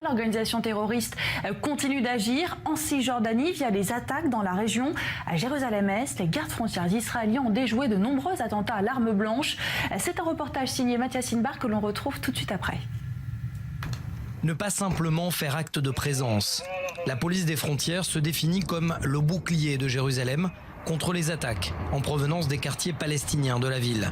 L'organisation terroriste continue d'agir en Cisjordanie via les attaques dans la région. À Jérusalem-Est, les gardes frontières israéliens ont déjoué de nombreux attentats à l'arme blanche. C'est un reportage signé Mathias Inbar que l'on retrouve tout de suite après. Ne pas simplement faire acte de présence. La police des frontières se définit comme le bouclier de Jérusalem contre les attaques en provenance des quartiers palestiniens de la ville.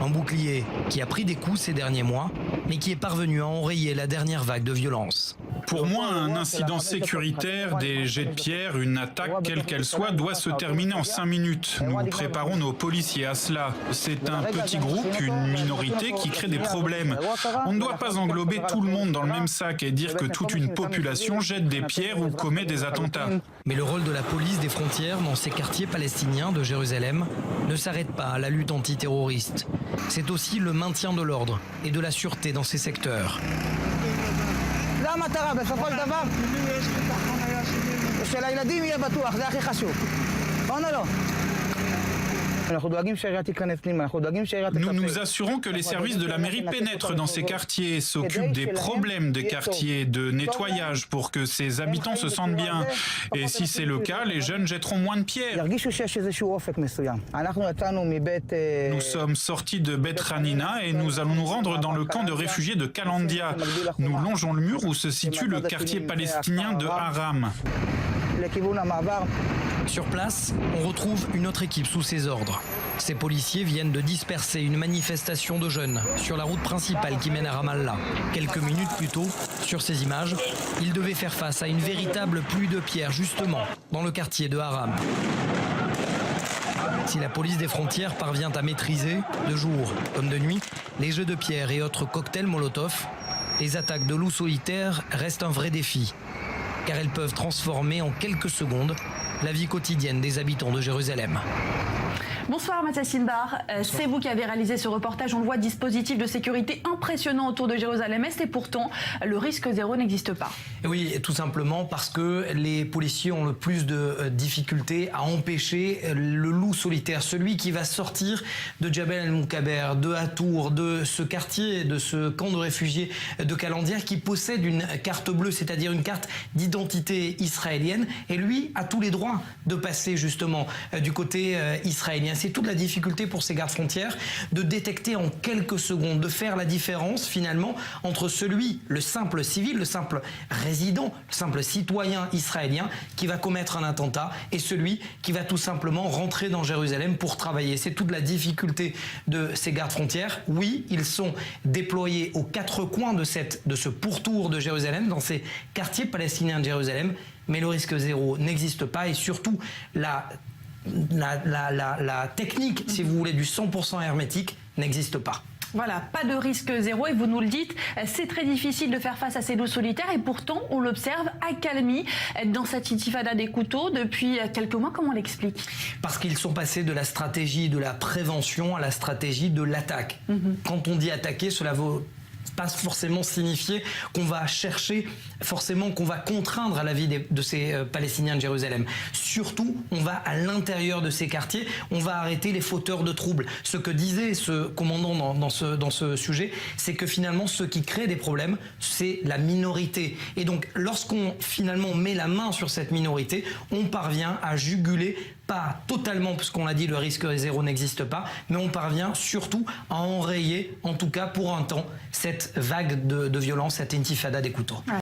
Un bouclier qui a pris des coups ces derniers mois, mais qui est parvenu à enrayer la dernière vague de violence. Pour moi, un incident sécuritaire, des jets de pierre, une attaque, quelle qu'elle soit, doit se terminer en 5 minutes. Nous préparons nos policiers à cela. C'est un petit groupe, une minorité qui crée des problèmes. On ne doit pas englober tout le monde dans le même sac et dire que toute une population jette des pierres ou commet des attentats. Mais le rôle de la police des frontières dans ces quartiers palestiniens de Jérusalem ne s'arrête pas à la lutte antiterroriste. C'est aussi le maintien de l'ordre et de la sûreté dans ces secteurs. Nous nous assurons que les services de la mairie pénètrent dans ces quartiers, s'occupent des problèmes des quartiers, de nettoyage pour que ces habitants se sentent bien. Et si c'est le cas, les jeunes jetteront moins de pierres. Nous sommes sortis de Beth Hanina et nous allons nous rendre dans le camp de réfugiés de Kalandia. Nous longeons le mur où se situe le quartier palestinien de Haram. Sur place, on retrouve une autre équipe sous ses ordres. Ces policiers viennent de disperser une manifestation de jeunes sur la route principale qui mène à Ramallah. Quelques minutes plus tôt, sur ces images, ils devaient faire face à une véritable pluie de pierres, justement, dans le quartier de Haram. Si la police des frontières parvient à maîtriser, de jour comme de nuit, les jeux de pierre et autres cocktails Molotov, les attaques de loups solitaires restent un vrai défi, car elles peuvent transformer en quelques secondes la vie quotidienne des habitants de Jérusalem. Bonsoir Mathias Inbar, c'est vous qui avez réalisé ce reportage. On le voit, dispositif de sécurité impressionnant autour de Jérusalem-Est et pourtant le risque zéro n'existe pas. Et oui, tout simplement parce que les policiers ont le plus de difficultés à empêcher le loup solitaire, celui qui va sortir de Jabal el-Moukaber, de Hatour, de ce quartier, de ce camp de réfugiés de Kalandia qui possède une carte bleue, c'est-à-dire une carte d'identité israélienne, et lui a tous les droits de passer justement du côté israélien. C'est toute la difficulté pour ces gardes frontières de détecter en quelques secondes, de faire la différence finalement entre celui, le simple civil, le simple résident, le simple citoyen israélien qui va commettre un attentat et celui qui va tout simplement rentrer dans Jérusalem pour travailler. C'est toute la difficulté de ces gardes frontières. Oui, ils sont déployés aux quatre coins de ce pourtour de Jérusalem, dans ces quartiers palestiniens de Jérusalem, mais le risque zéro n'existe pas et surtout la technique, si vous voulez, du 100% hermétique n'existe pas. Voilà, pas de risque zéro et vous nous le dites, c'est très difficile de faire face à ces loups solitaires et pourtant on l'observe accalmie dans cette intifada des couteaux depuis quelques mois. Comment on l'explique? Parce qu'ils sont passés de la stratégie de la prévention à la stratégie de l'attaque. Quand on dit attaquer, cela vaut pas forcément signifier qu'on va chercher, forcément qu'on va contraindre à la vie de ces Palestiniens de Jérusalem. Surtout, on va à l'intérieur de ces quartiers, on va arrêter les fauteurs de troubles. Ce que disait ce commandant dans ce sujet, c'est que finalement, ceux qui créent des problèmes, c'est la minorité. Et donc, lorsqu'on finalement met la main sur cette minorité, on parvient à juguler, pas totalement, parce qu'on l'a dit, le risque zéro n'existe pas, mais on parvient surtout à enrayer, en tout cas pour un temps, cette vague de violence, cette intifada des couteaux.